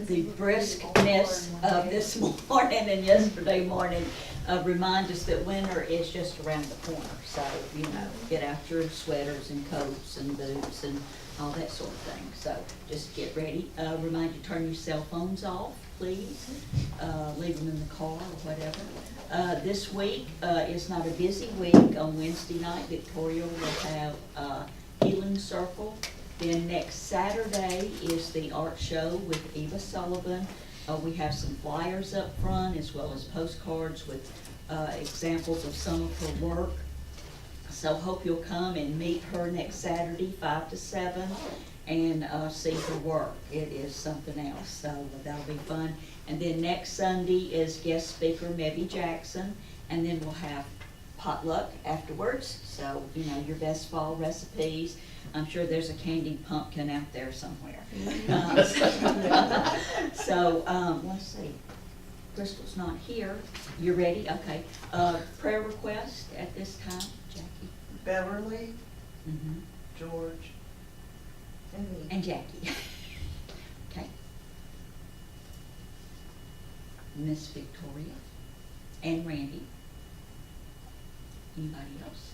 the briskness of this morning and yesterday morning remind us that winter is just around the corner. So, you know, get out your sweaters and coats and boots and all that sort of thing. So just get ready. Remind you to turn your cell phones off, please. Leave them in the car or whatever. This week is not a busy week. On Wednesday night, Victoria will have Healing Circle. Then next Saturday is the art show with Eva Sullivan. We have some flyers up front as well as postcards with examples of some of her work. So hope you'll come and meet her next Saturday, 5 to 7, and see her work. It is something else, so that'll be fun. And then next Sunday is guest speaker Mebby Jackson, and then we'll have potluck afterwards. So, you know, your best fall recipes. I'm sure there's a candied pumpkin out there somewhere. Let's see. Crystal's not here. You ready? Okay. Prayer request at this time, Jackie? Beverly, Mm-hmm. George, and me. And Jackie. Okay. Miss Victoria and Randy. Anybody else?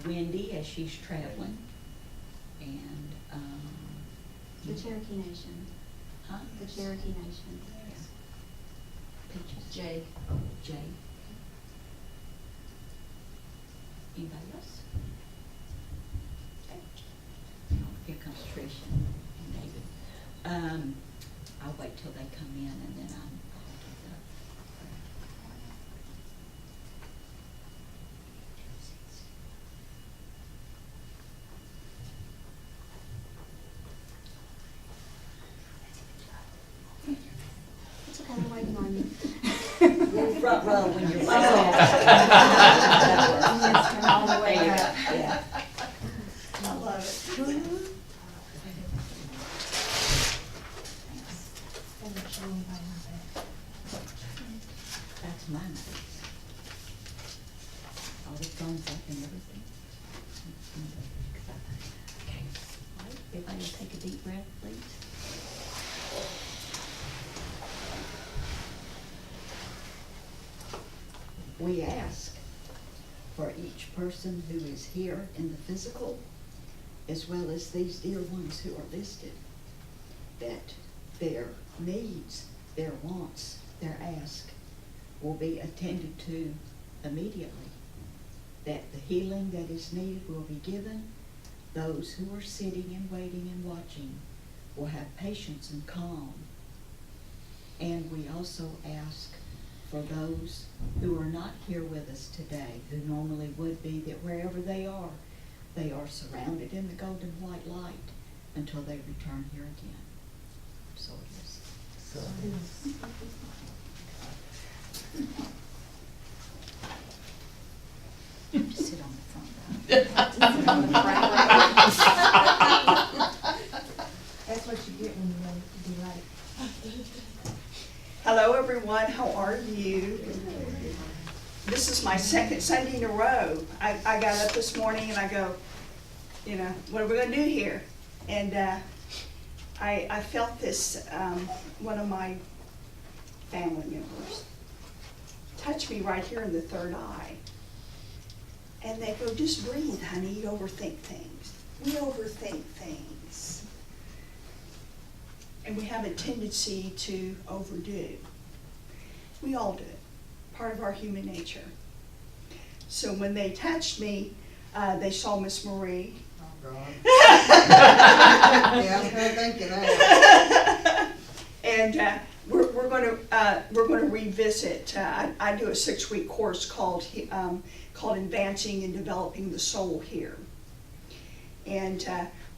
Wendy, as she's traveling, and The Cherokee Nation. huh? The Cherokee Nation. Peaches. Jay. Jay. Anybody else? Okay. Here comes Tricia and David. I'll wait till they come in and then I'll do the. It's okay, I'm waiting on you. You're front row when you're Oh. All the way There you go. up. Yeah. I love it. That's my notes. All the thumbs up and everything. Okay. All right, everybody will take a deep breath, please. We ask for each person who is here in the physical, as well as these dear ones who are listed, that their needs, their wants, their ask will be attended to immediately, that the healing that is needed will be given. Those who are sitting and waiting and watching will have patience and calm. And we also ask for those who are not here with us today, who normally would be, that wherever they are surrounded in the golden white light until they return here again. So it is. So it is. Sit on the front row. That's what you get when you know to be right. Hello, everyone. How are you? This is my second Sunday in a row. I got up this morning and I go, you know, what are we going to do here? And I felt this, one of my family members touch me right here in the third eye. And they go, just breathe, honey. You overthink things. We overthink things. And we have a tendency to overdo. We all do it. Part of our human nature. So when they touched me, they saw Miss Marie. Oh, God. Yeah, I was kind of thinking that. And we're going to revisit. I do a 6-week course called Advancing and Developing the Soul here. And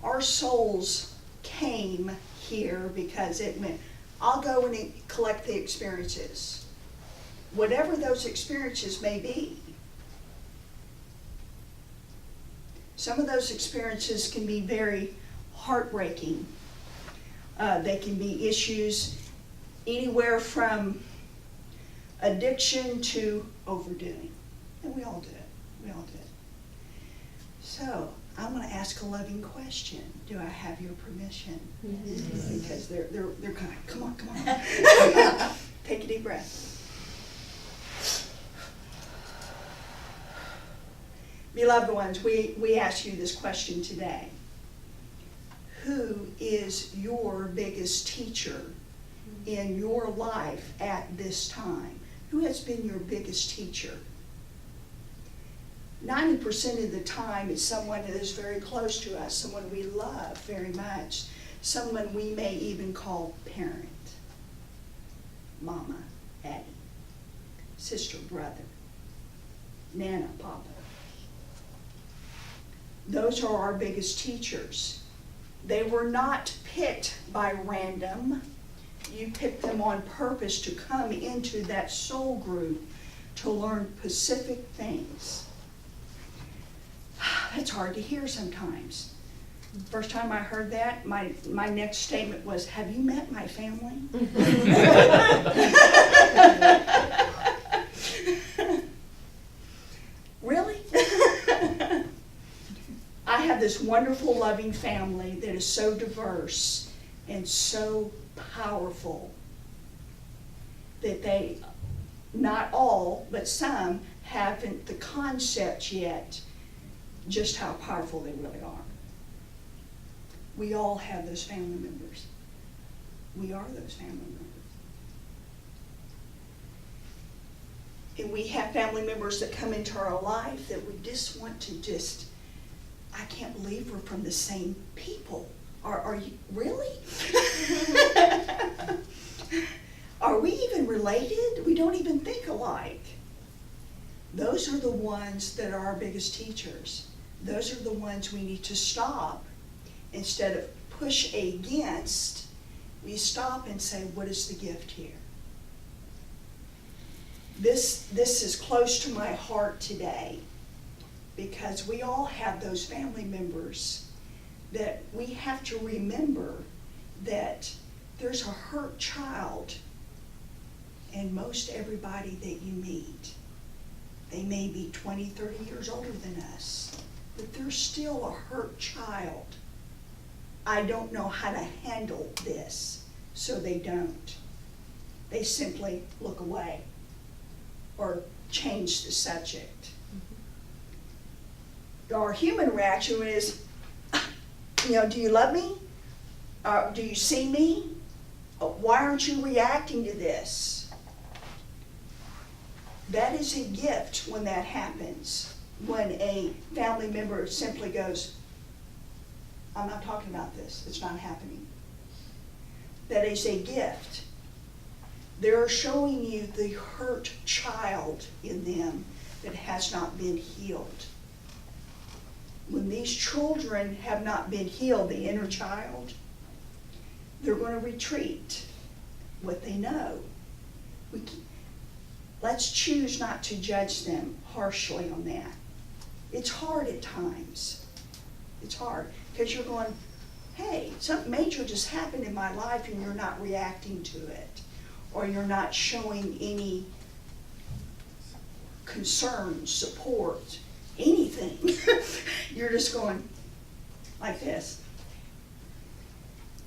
our souls came here because it meant I'll go and collect the experiences, whatever those experiences may be. Some of those experiences can be very heartbreaking. They can be issues anywhere from addiction to overdoing. And we all do it. We all do it. So I want to ask a loving question. Do I have your permission? Because they're kind of, come on. Take a deep breath. Beloved ones, we ask you this question today. Who is your biggest teacher in your life at this time? Who has been your biggest teacher? 90% of the time it's someone that is very close to us, someone we love very much, someone we may even call parent. Mama, Addie, sister, brother, Nana, Papa. Those are our biggest teachers. They were not picked by random. You picked them on purpose to come into that soul group to learn specific things. That's hard to hear sometimes. First time I heard that, my next statement was, have you met my family? Really? I have this wonderful, loving family that is so diverse and so powerful that they, not all, but some, haven't the concept yet just how powerful they really are. We all have those family members. We are those family members. And we have family members that come into our life that we just want to I can't believe we're from the same people. Are you, really? Are we even related? We don't even think alike. Those are the ones that are our biggest teachers. Those are the ones we need to stop. Instead of push against, we stop and say, what is the gift here? This is close to my heart today because we all have those family members that we have to remember that there's a hurt child in most everybody that you meet. They may be 20, 30 years older than us, but they're still a hurt child. I don't know how to handle this, so they don't. They simply look away or change the subject. Our human reaction is, do you love me? Do you see me? Why aren't you reacting to this? That is a gift when that happens. When a family member simply goes, I'm not talking about this. It's not happening. That is a gift. They're showing you the hurt child in them that has not been healed. When these children have not been healed, the inner child, they're going to retreat what they know. Let's choose not to judge them harshly on that. It's hard at times. It's hard because you're going, hey, something major just happened in my life and you're not reacting to it, or you're not showing any concern, support, anything. You're just going like this.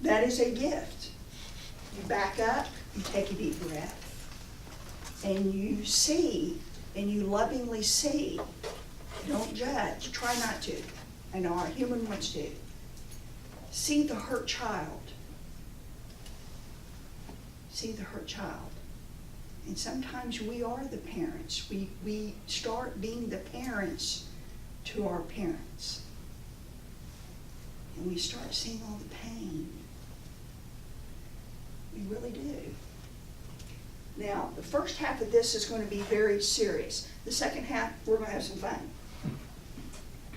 That is a gift. You back up, you take a deep breath, and you see, and you lovingly see. Don't judge. Try not to. I know our human ones do. See the hurt child. See the hurt child. And sometimes we are the parents. We start being the parents to our parents. And we start seeing all the pain. We really do. Now, the first half of this is going to be very serious. The second half, we're going to have some fun.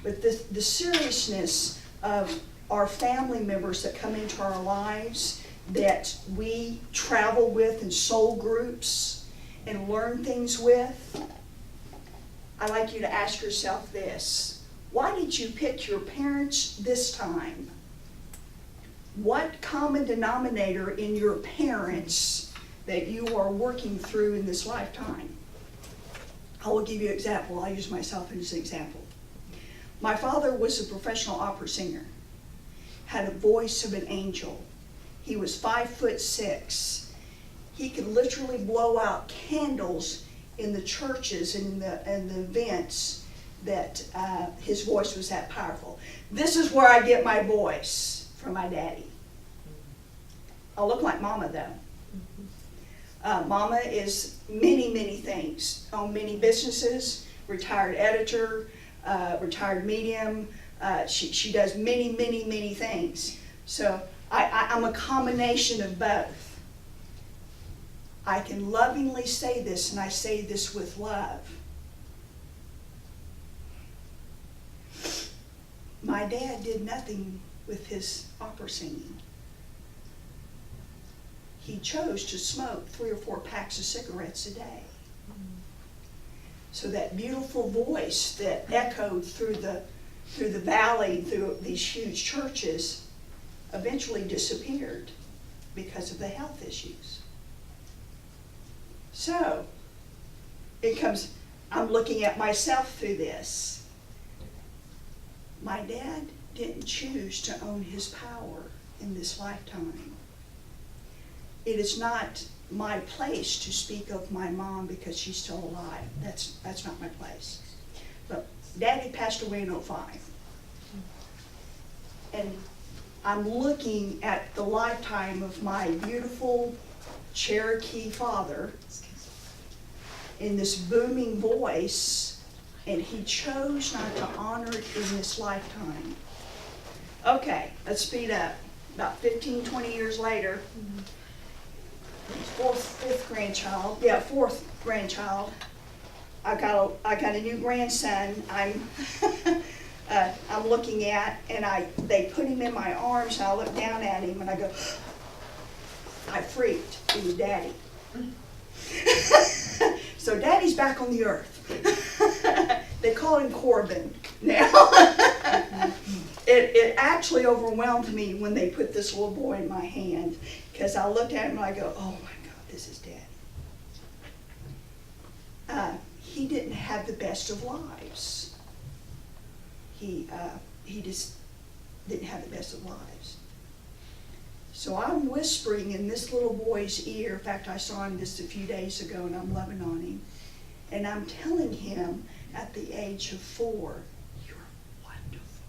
But the seriousness of our family members that come into our lives, that we travel with in soul groups and learn things with, I'd like you to ask yourself this. Why did you pick your parents this time? What common denominator in your parents that you are working through in this lifetime? I will give you an example. I'll use myself as an example. My father was a professional opera singer, had a voice of an angel. He was 5'6". He could literally blow out candles in the churches and the events that his voice was that powerful. This is where I get my voice from my daddy. I look like Mama though. Mama is many, many things. Owned many businesses, retired editor, retired medium. She does many, many, many things. So I'm a combination of both. I can lovingly say this, and I say this with love. My dad did nothing with his opera singing. He chose to smoke 3 or 4 packs of cigarettes a day. So that beautiful voice that echoed through the valley, through these huge churches, eventually disappeared because of the health issues. So, I'm looking at myself through this. My dad didn't choose to own his power in this lifetime. It is not my place to speak of my mom because she's still alive. That's not my place. But Daddy passed away in 2005. And I'm looking at the lifetime of my beautiful Cherokee father in this booming voice, and he chose not to honor it in this lifetime. Okay, let's speed up. About 15, 20 years later, fourth grandchild. I got a new grandson. I'm looking at, and they put him in my arms, and I look down at him, and I go, I freaked. It was Daddy. So Daddy's back on the earth. They call him Corbin now. It actually overwhelmed me when they put this little boy in my hand, because I looked at him and I go, oh my God, this is Daddy. He didn't have the best of lives. He just didn't have the best of lives. So I'm whispering in this little boy's ear. In fact, I saw him just a few days ago, and I'm loving on him. And I'm telling him at the age of 4, you're wonderful.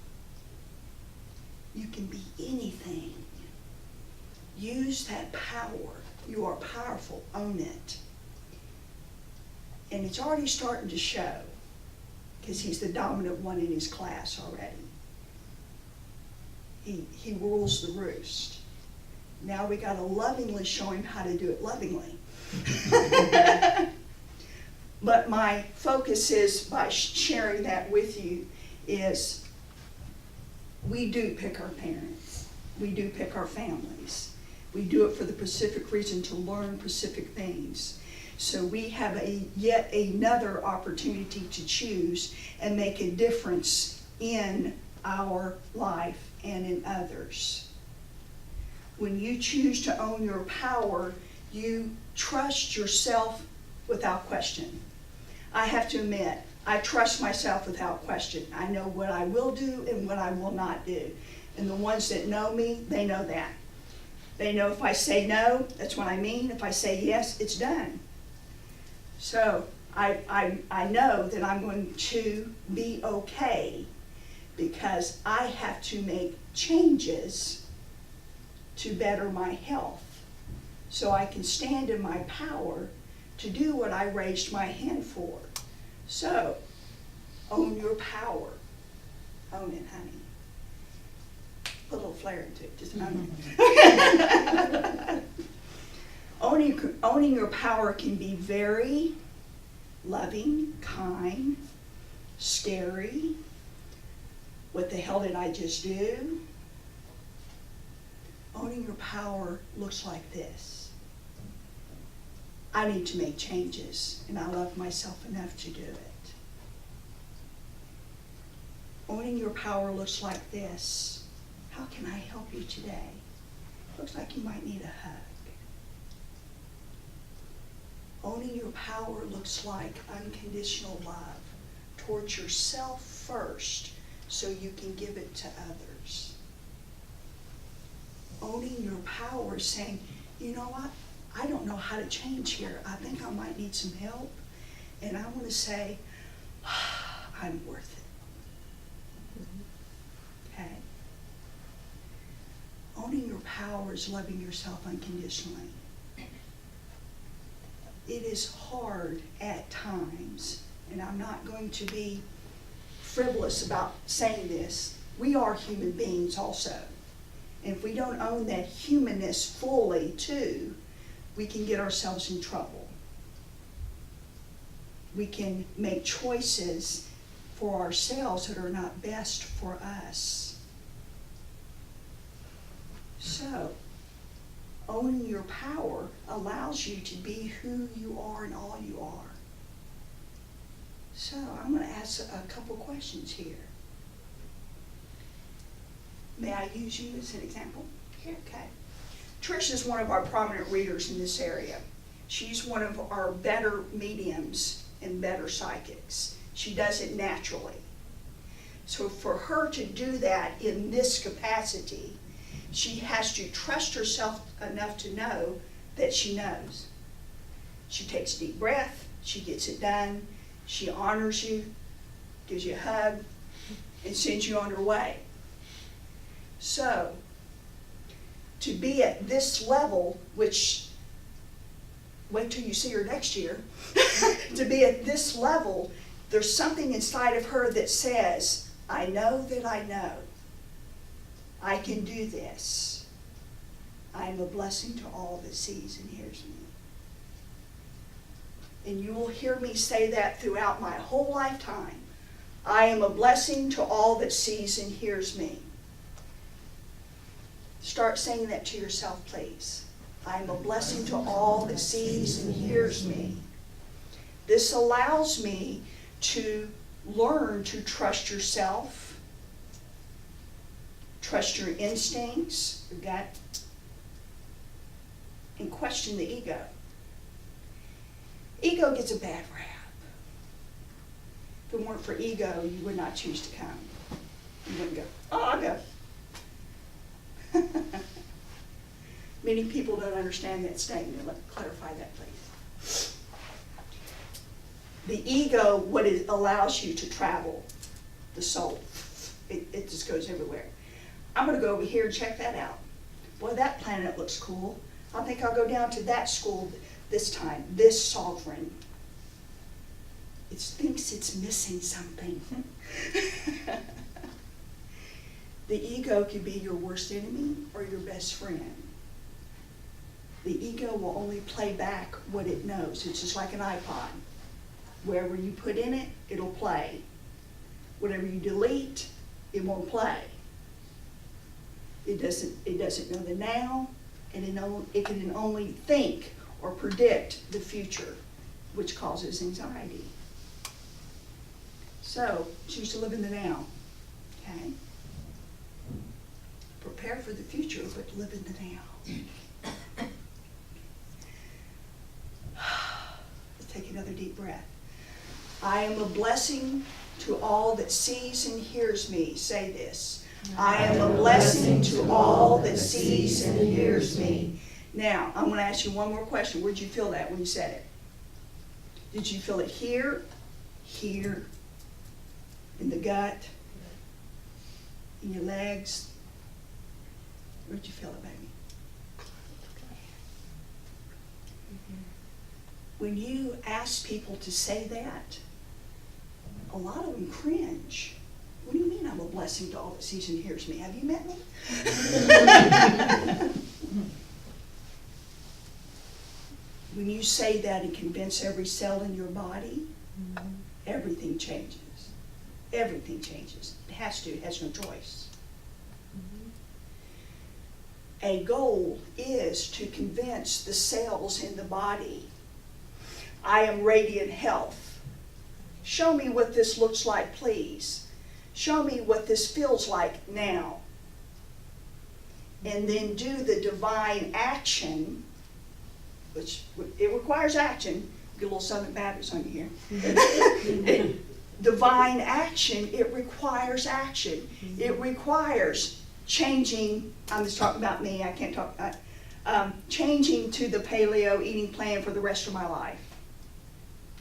You can be anything. Use that power. You are powerful. Own it. And it's already starting to show, because he's the dominant one in his class already. He rules the roost. Now we got to lovingly show him how to do it lovingly. But my focus is, by sharing that with you, is we do pick our parents. We do pick our families. We do it for the specific reason to learn specific things. So we have yet another opportunity to choose and make a difference in our life and in others. When you choose to own your power, you trust yourself without question. I have to admit, I trust myself without question. I know what I will do and what I will not do. And the ones that know me, they know that. They know if I say no, that's what I mean. If I say yes, it's done. So I know that I'm going to be okay, because I have to make changes to better my health, so I can stand in my power to do what I raised my hand for. So, own your power. Own it, honey. Put a little flair into it, just own it. Owning your power can be very loving, kind, scary. What the hell did I just do? Owning your power looks like this. I need to make changes, and I love myself enough to do it. Owning your power looks like this. How can I help you today? Looks like you might need a hug. Owning your power looks like unconditional love towards yourself first, so you can give it to others. Owning your power is saying, you know what, I don't know how to change here. I think I might need some help. And I want to say, I'm worth it. Okay? Owning your power is loving yourself unconditionally. It is hard at times, and I'm not going to be frivolous about saying this. We are human beings also. And if we don't own that humanness fully too, we can get ourselves in trouble. We can make choices for ourselves that are not best for us. So, owning your power allows you to be who you are and all you are. So, I'm going to ask a couple questions here. May I use you as an example? Okay. Trish is one of our prominent readers in this area. She's one of our better mediums and better psychics. She does it naturally. So for her to do that in this capacity, she has to trust herself enough to know that she knows. She takes a deep breath, she gets it done, she honors you, gives you a hug, and sends you on her way. So, to be at this level, which, wait till you see her next year, to be at this level, there's something inside of her that says, I know that I know. I can do this. I am a blessing to all that sees and hears me. And you will hear me say that throughout my whole lifetime. I am a blessing to all that sees and hears me. Start saying that to yourself, please. I am a blessing to all that sees and hears me. This allows me to learn to trust yourself, trust your instincts, your gut, and question the ego. Ego gets a bad rap. If it weren't for ego, you would not choose to come. You wouldn't go, oh, I'll go. Many people don't understand that statement. Let me clarify that, please. The ego, what it allows you to travel, the soul, it just goes everywhere. I'm going to go over here and check that out. Boy, that planet looks cool. I think I'll go down to that school this time, this sovereign. It thinks it's missing something. The ego can be your worst enemy or your best friend. The ego will only play back what it knows. It's just like an iPod. Wherever you put in it, it'll play. Whatever you delete, it won't play. It doesn't know the now, and it can only think or predict the future, which causes anxiety. So, choose to live in the now, okay? Prepare for the future, but live in the now. Let's take another deep breath. I am a blessing to all that sees and hears me. Say this. I am a blessing to all that sees and hears me. Now, I'm going to ask you one more question. Where did you feel that when you said it? Did you feel it here, here, in the gut, in your legs? Where'd you feel it, baby? When you ask people to say that, a lot of them cringe. What do you mean I'm a blessing to all that sees and hears me? Have you met me? When you say that and convince every cell in your body, everything changes. Everything changes. It has to. It has no choice. A goal is to convince the cells in the body, I am radiant health. Show me what this looks like, please. Show me what this feels like now. And then do the divine action, which it requires action. Get a little Southern Baptist on you here. divine action, it requires action. It requires changing, I'm just talking about me, I can't talk, changing to the paleo eating plan for the rest of my life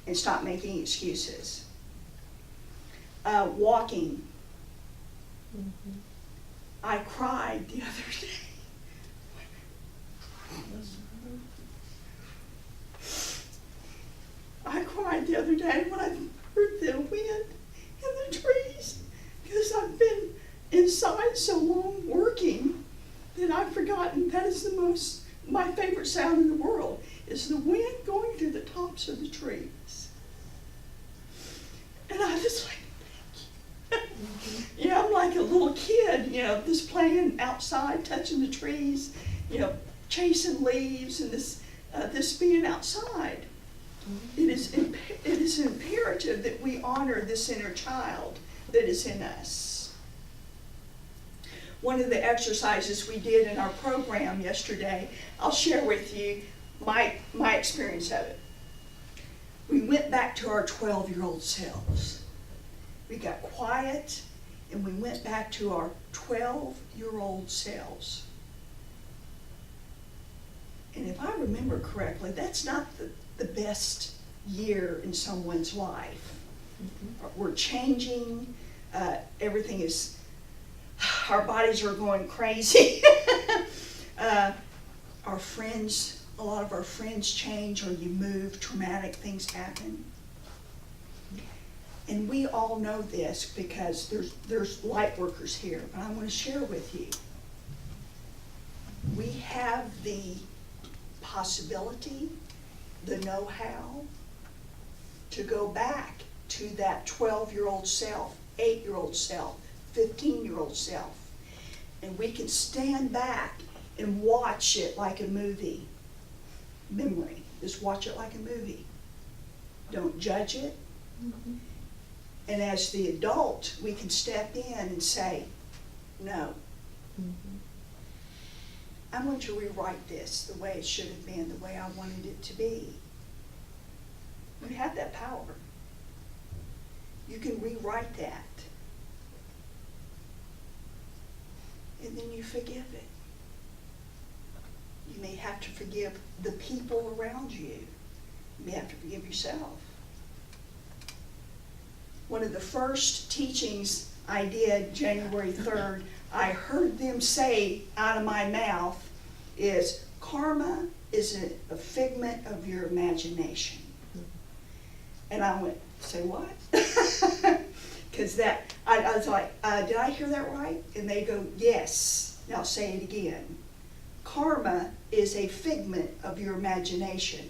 and stop making excuses. Walking. I cried the other day. I cried the other day when I heard the wind in the trees, because I've been inside so long working that I've forgotten that is my favorite sound in the world, is the wind going through the tops of the trees. And I was like, thank you. Yeah, I'm like a little kid, just playing outside, touching the trees, chasing leaves, and this being outside. It is imperative that we honor this inner child that is in us. One of the exercises we did in our program yesterday, I'll share with you my experience of it. We went back to our 12-year-old selves. We got quiet and we went back to our 12-year-old selves. And if I remember correctly, that's not the best year in someone's life. We're changing, everything is, our bodies are going crazy. Our friends, a lot of our friends change, or you move, traumatic things happen. And we all know this because there's light workers here, but I want to share with you. We have the possibility, the know-how, to go back to that 12-year-old self, 8-year-old self, 15-year-old self. And we can stand back and watch it like a movie. Memory. Just watch it like a movie. Don't judge it. And as the adult, we can step in and say, no. I'm going to rewrite this the way it should have been, the way I wanted it to be. You have that power. You can rewrite that. And then you forgive it. You may have to forgive the people around you. You may have to forgive yourself. One of the first teachings I did, January 3rd, I heard them say out of my mouth is, karma is a figment of your imagination. And I went, say what? Because I was like, did I hear that right? And they go, yes. Now say it again. Karma is a figment of your imagination.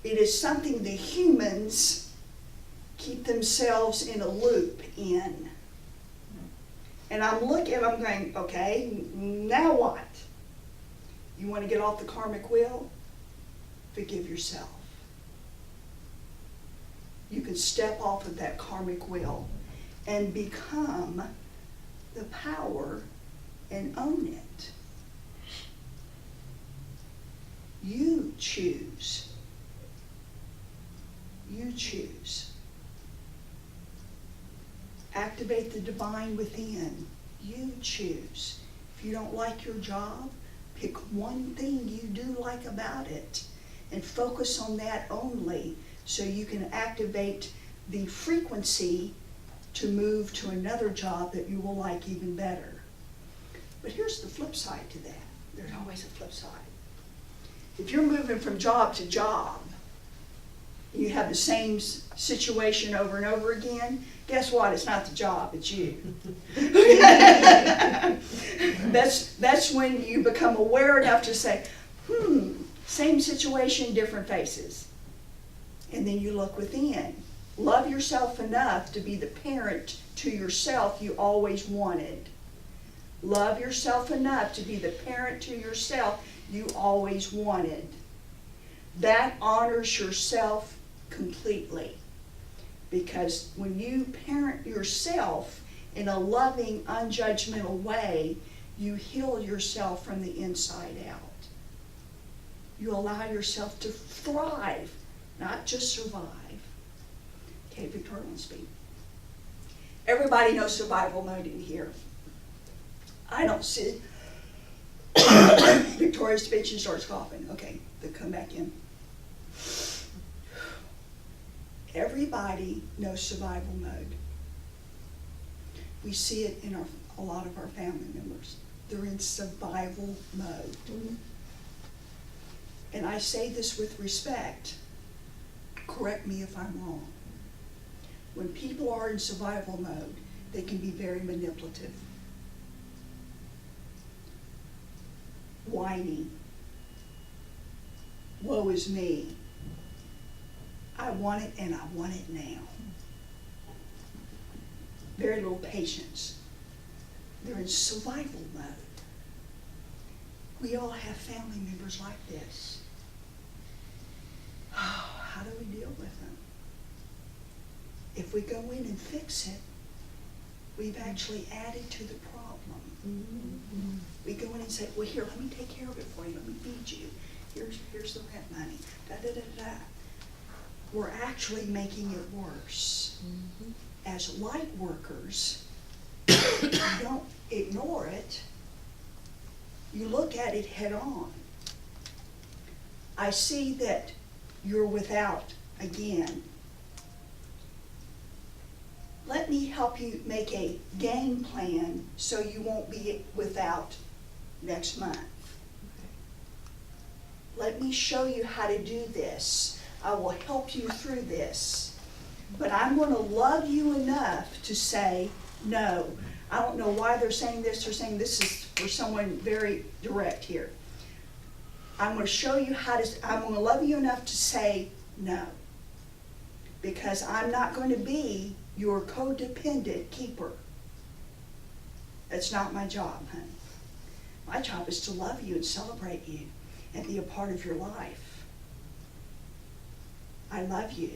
It is something the humans keep themselves in a loop in. And I'm going, okay, now what? You want to get off the karmic wheel? Forgive yourself. You can step off of that karmic wheel and become the power and own it. You choose. You choose. Activate the divine within. You choose. If you don't like your job, pick one thing you do like about it and focus on that only, so you can activate the frequency to move to another job that you will like even better. But here's the flip side to that. There's always a flip side. If you're moving from job to job, you have the same situation over and over again, guess what? It's not the job, it's you. That's when you become aware enough to say, same situation, different faces. And then you look within. Love yourself enough to be the parent to yourself you always wanted. Love yourself enough to be the parent to yourself you always wanted. That honors yourself completely. Because when you parent yourself in a loving, unjudgmental way, you heal yourself from the inside out. You allow yourself to thrive, not just survive. Okay, Victoria, want to speak? Everybody knows survival mode in here. I don't see. Victoria's speech and starts coughing. Okay, then come back in. Everybody knows survival mode. We see it in a lot of our family members. They're in survival mode. And I say this with respect. Correct me if I'm wrong. When people are in survival mode, they can be very manipulative. Whiny. Woe is me. I want it and I want it now. Very little patience. They're in survival mode. We all have family members like this. How do we deal with them? If we go in and fix it, we've actually added to the problem. We go in and say, well, here, let me take care of it for you. Let me feed you. Here's the rent money. Da-da-da-da. We're actually making it worse. As light workers, you don't ignore it. You look at it head on. I see that you're without again. Let me help you make a game plan so you won't be without next month. Let me show you how to do this. I will help you through this. But I'm going to love you enough to say no. I don't know why they're saying this. They're saying this is for someone very direct here. I'm going to show you how to, I'm going to love you enough to say no. Because I'm not going to be your codependent keeper. That's not my job, honey. My job is to love you and celebrate you and be a part of your life. I love you.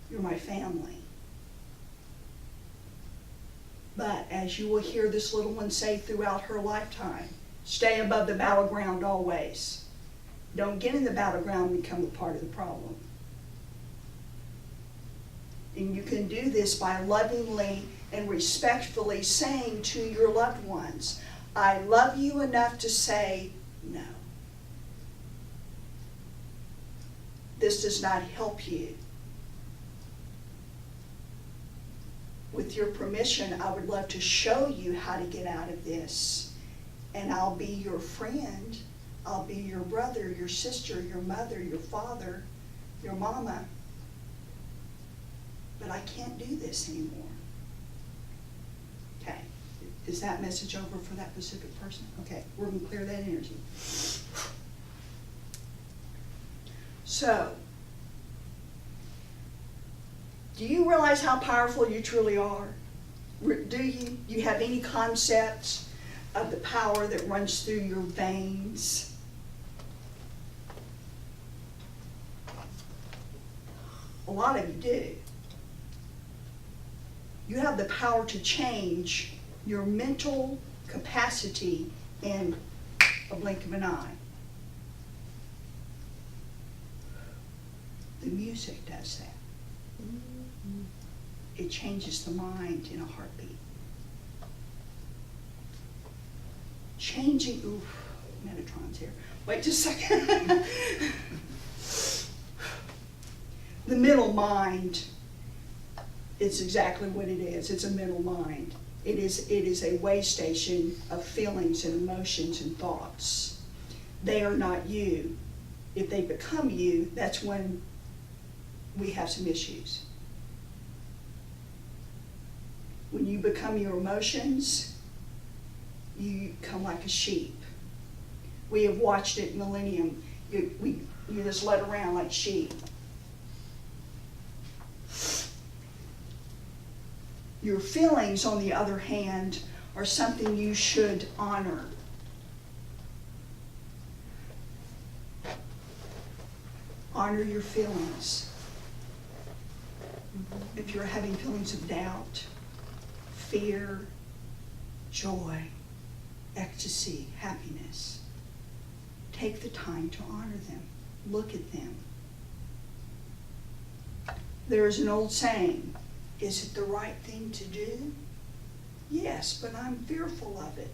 You're my family. But as you will hear this little one say throughout her lifetime, stay above the battleground always. Don't get in the battleground and become a part of the problem. And you can do this by lovingly and respectfully saying to your loved ones, I love you enough to say no. This does not help you. With your permission, I would love to show you how to get out of this. And I'll be your friend. I'll be your brother, your sister, your mother, your father, your mama. But I can't do this anymore. Okay. Is that message over for that specific person? Okay, we're going to clear that energy. So, do you realize how powerful you truly are? Do you? Do you have any concepts of the power that runs through your veins? A lot of you do. You have the power to change your mental capacity in a blink of an eye. The music does that. It changes the mind in a heartbeat. Changing, oof, Metatron's here. Wait just a second. The middle mind, it's exactly what it is. It's a middle mind. It is a way station of feelings and emotions and thoughts. They are not you. If they become you, that's when we have some issues. When you become your emotions, you come like a sheep. We have watched it millennium. You just led around like sheep. Your feelings, on the other hand, are something you should honor. Honor your feelings. If you're having feelings of doubt, fear, joy, ecstasy, happiness, take the time to honor them. Look at them. There is an old saying, Is it the right thing to do? Yes, but I'm fearful of it.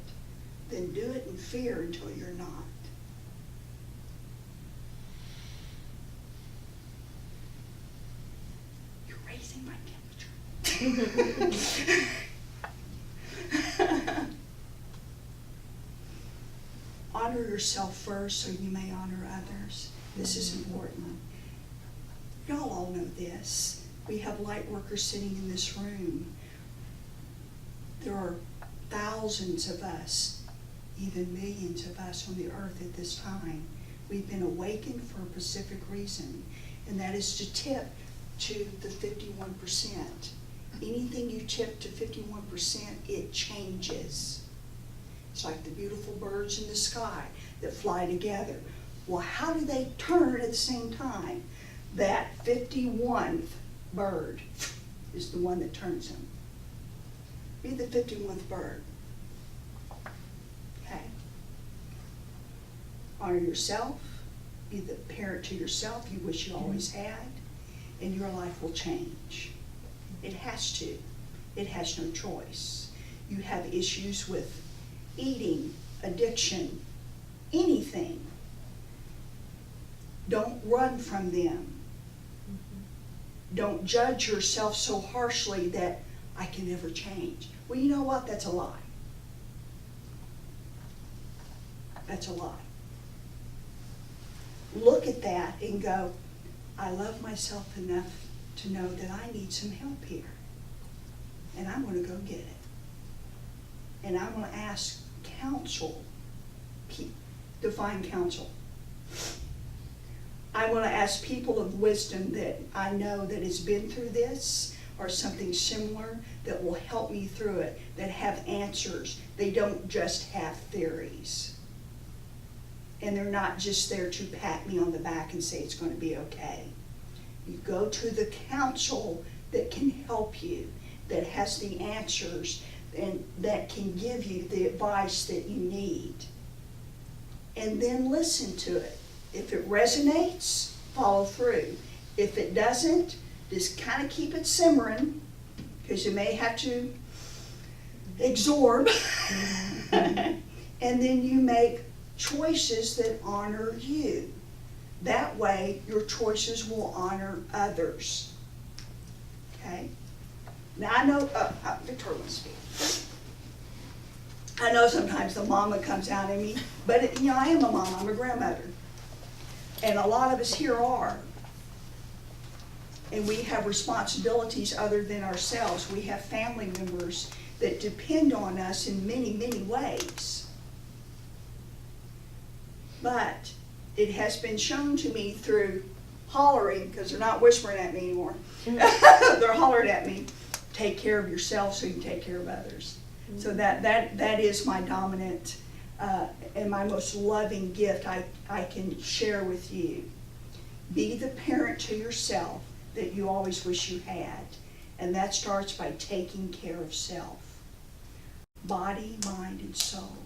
Then do it in fear until you're not. You're raising my temperature. Honor yourself first so you may honor others. This is important. Y'all all know this. We have light workers sitting in this room. There are thousands of us, even millions of us on the earth at this time. We've been awakened for a specific reason, and that is to tip to the 51%. Anything you tip to 51%, it changes. It's like the beautiful birds in the sky that fly together. Well, how do they turn at the same time? That 51th bird is the one that turns them. Be the 51st bird. Okay? Honor yourself. Be the parent to yourself you wish you always had, and your life will change. It has to. It has no choice. You have issues with eating, addiction, anything. Don't run from them. Don't judge yourself so harshly that I can never change. Well, you know what? That's a lie. That's a lie. Look at that and go, I love myself enough to know that I need some help here. And I'm going to go get it. And I'm going to ask counsel, divine counsel. I want to ask people of wisdom that I know that has been through this or something similar that will help me through it, that have answers. They don't just have theories. And they're not just there to pat me on the back and say it's going to be okay. You go to the counsel that can help you, that has the answers, and that can give you the advice that you need. And then listen to it. If it resonates, follow through. If it doesn't, just kind of keep it simmering, because you may have to absorb. And then you make choices that honor you. That way, your choices will honor others. Okay? Now, I know, Victoria wants to speak. I know sometimes the mama comes out in me, but I am a mama, I'm a grandmother. And a lot of us here are. And we have responsibilities other than ourselves. We have family members that depend on us in many, many ways. But it has been shown to me through hollering, because they're not whispering at me anymore. They're hollering at me, take care of yourself so you can take care of others. So that is my dominant and my most loving gift I can share with you. Be the parent to yourself that you always wish you had. And that starts by taking care of self. Body, mind, and soul.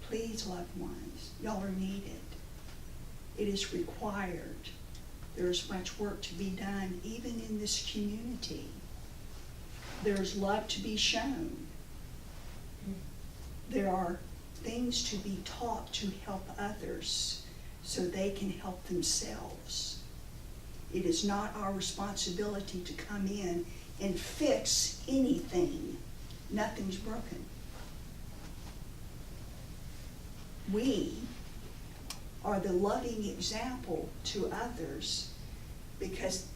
Please, loved ones, y'all are needed. It is required. There's much work to be done, even in this community. There's love to be shown. There are things to be taught to help others so they can help themselves. It is not our responsibility to come in and fix anything. Nothing's broken. We are the loving example to others because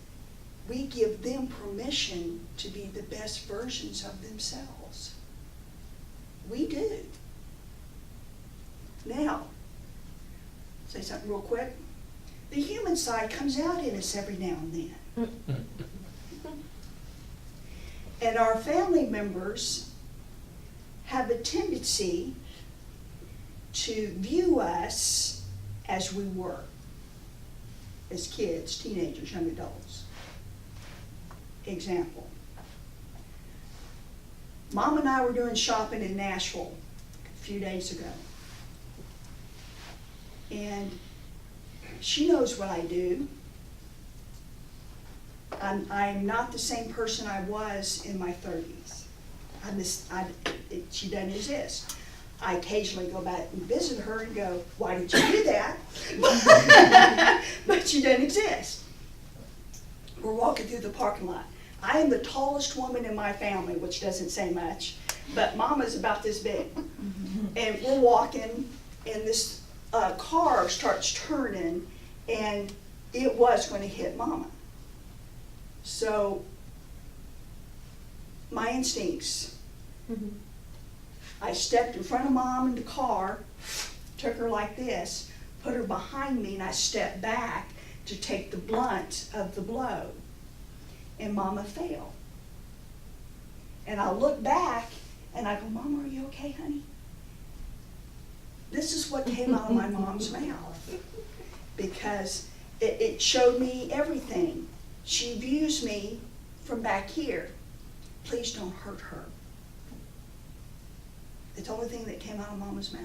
we give them permission to be the best versions of themselves. We do. Now, say something real quick. The human side comes out in us every now and then. And our family members have a tendency to view us as we were, as kids, teenagers, young adults. Example. Mom and I were doing shopping in Nashville a few days ago. And she knows what I do. I'm not the same person I was in my 30s. She doesn't exist. I occasionally go back and visit her and go, why did you do that? But she doesn't exist. We're walking through the parking lot. I am the tallest woman in my family, which doesn't say much, but Mama's about this big. And we're walking, and this car starts turning, and it was going to hit Mama. So, my instincts, I stepped in front of Mom in the car, took her like this, put her behind me, and I stepped back to take the blunt of the blow. And Mama fell. And I look back, and I go, Mama, are you okay, honey? This is what came out of my mom's mouth. Because it showed me everything. She views me from back here. Please don't hurt her. It's the only thing that came out of Mama's mouth.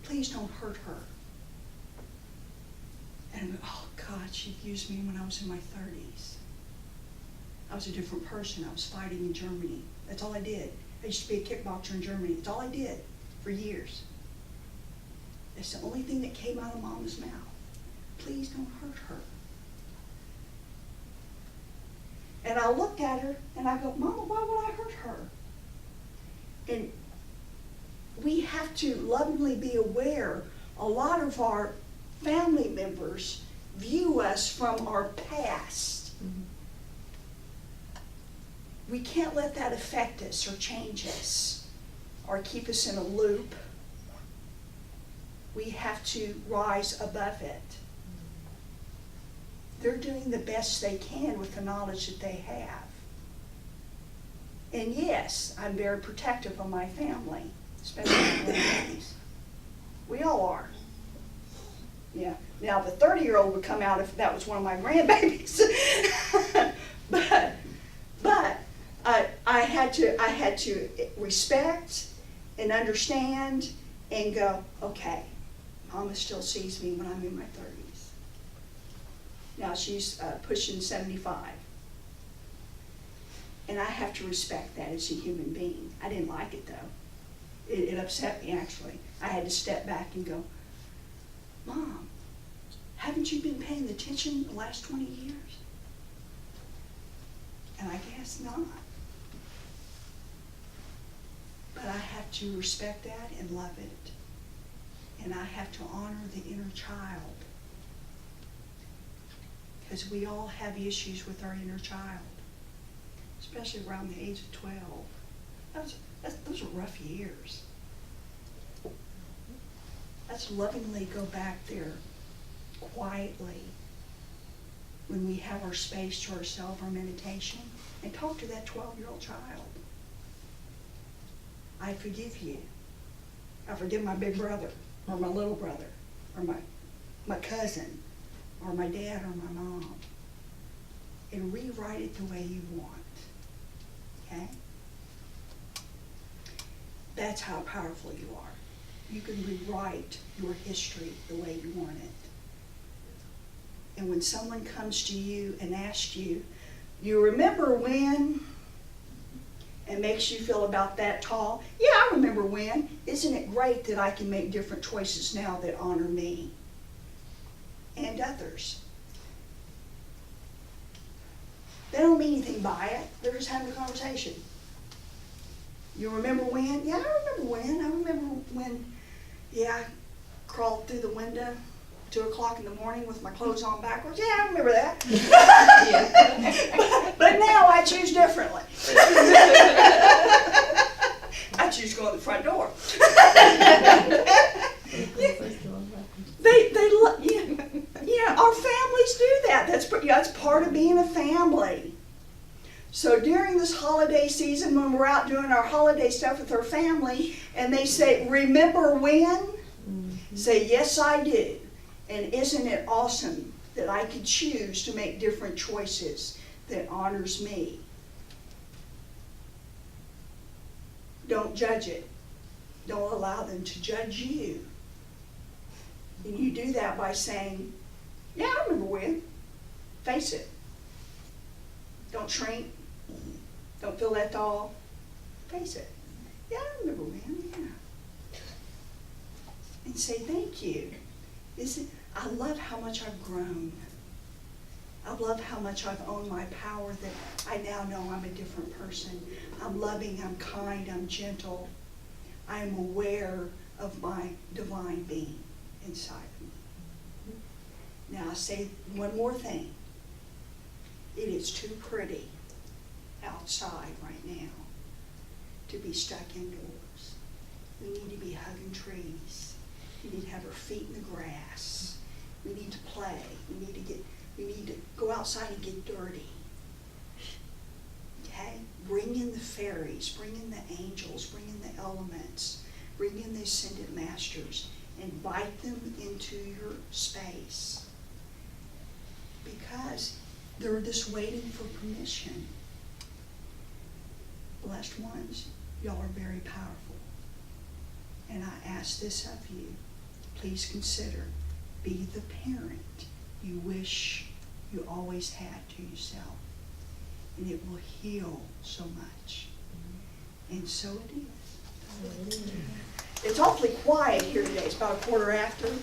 Please don't hurt her. And I went, oh God, she views me when I was in my 30s. I was a different person. I was fighting in Germany. That's all I did. I used to be a kickboxer in Germany. That's all I did for years. It's the only thing that came out of Mama's mouth. Please don't hurt her. And I looked at her and I go, Mama, why would I hurt her? And we have to lovingly be aware a lot of our family members view us from our past. We can't let that affect us or change us or keep us in a loop. We have to rise above it. They're doing the best they can with the knowledge that they have. And yes, I'm very protective of my family, especially my grandbabies. We all are. Yeah. Now the 30-year-old would come out if that was one of my grandbabies. but I had to respect and understand and go, okay, Mama still sees me when I'm in my 30s. Now she's pushing 75. And I have to respect that as a human being. I didn't like it though. It upset me actually. I had to step back and go, Mom, haven't you been paying attention the last 20 years? And I guess not. But I have to respect that and love it. And I have to honor the inner child. Because we all have issues with our inner child. Especially around the age of 12. Those are rough years. Let's lovingly go back there quietly when we have our space to ourselves, our meditation, and talk to that 12-year-old child. I forgive you. I forgive my big brother, or my little brother, or my cousin, or my dad, or my mom. And rewrite it the way you want. Okay? That's how powerful you are. You can rewrite your history the way you want it. And when someone comes to you and asks you, you remember when, and makes you feel about that tall, yeah, I remember when. Isn't it great that I can make different choices now that honor me and others? They don't mean anything by it. They're just having a conversation. You remember when? Yeah, I remember when. I remember when, yeah, I crawled through the window 2 o'clock in the morning with my clothes on backwards. Yeah, I remember that. but now I choose differently. I choose to go in the front door. Yeah, our families do that. That's part of being a family. So during this holiday season, when we're out doing our holiday stuff with our family, and they say, remember when? Mm-hmm. Say, yes, I do. And isn't it awesome that I could choose to make different choices that honors me? Don't judge it. Don't allow them to judge you. And you do that by saying, yeah, I remember when. face it. Don't shrink. Don't feel left off. Face it. Yeah, I remember when, yeah. And say thank you. I love how much I've grown. I love how much I've owned my power, that I now know I'm a different person. I'm loving, I'm kind, I'm gentle. I am aware of my divine being inside of me. Now I say one more thing. It is too pretty outside right now to be stuck indoors. We need to be hugging trees. We need to have our feet in the grass. We need to play. We need to go outside and get dirty. Okay? Bring in the fairies, bring in the angels, bring in the elements, bring in the ascended masters, invite them into your space. Because they're just waiting for permission. Blessed ones, y'all are very powerful. And I ask this of you, please consider, be the parent you wish you always had to yourself. And it will heal so much. And so it is. It's awfully quiet here today. It's about 1:15.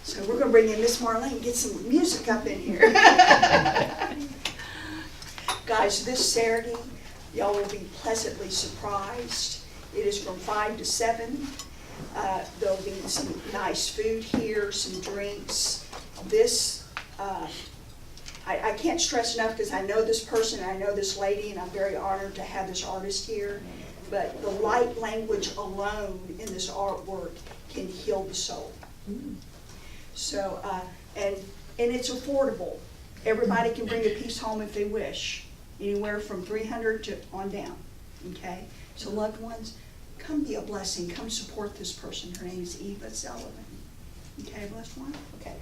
So we're going to bring in Miss Marlene and get some music up in here. Guys, this Saturday, y'all will be pleasantly surprised. It is from 5 to 7. There'll be some nice food here, some drinks. This, I can't stress enough, because I know this person, and I know this lady, and I'm very honored to have this artist here. But the light language alone in this artwork can heal the soul. So, and it's affordable. Everybody can bring a piece home if they wish, anywhere from $300 to on down. Okay? So loved ones, come be a blessing. Come support this person. Her name is Eva Sullivan. Okay, blessed one? Okay.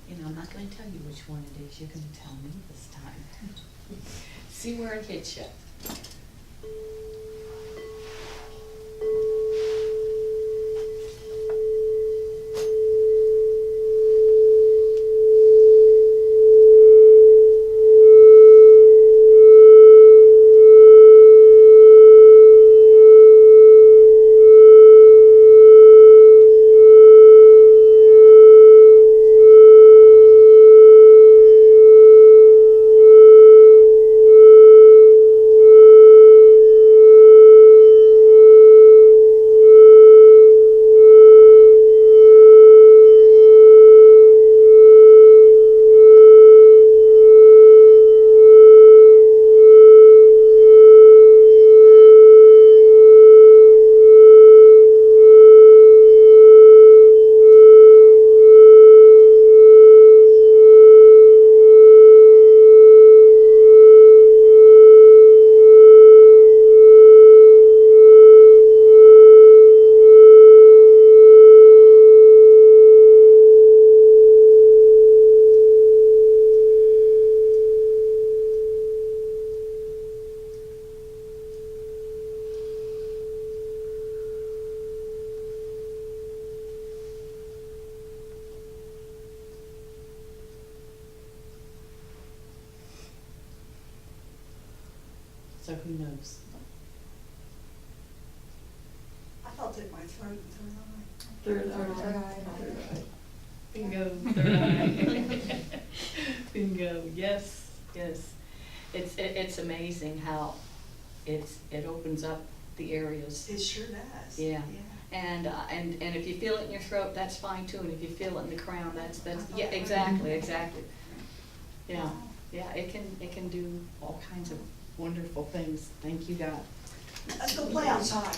You know, I'm not gonna tell you which one it is. You're gonna tell me this time. See where it hits you. So who knows? I felt it in my throat and Third Third eye. eye. Bingo, third eye. Bingo, yes, yes. It's amazing how it opens up the areas. it sure does. Yeah. And if you feel it in your throat, that's fine too, and if you feel it in the crown, that's, yeah, exactly. Yeah, yeah, it can do all kinds of wonderful things. Thank you, God. Let's go play outside.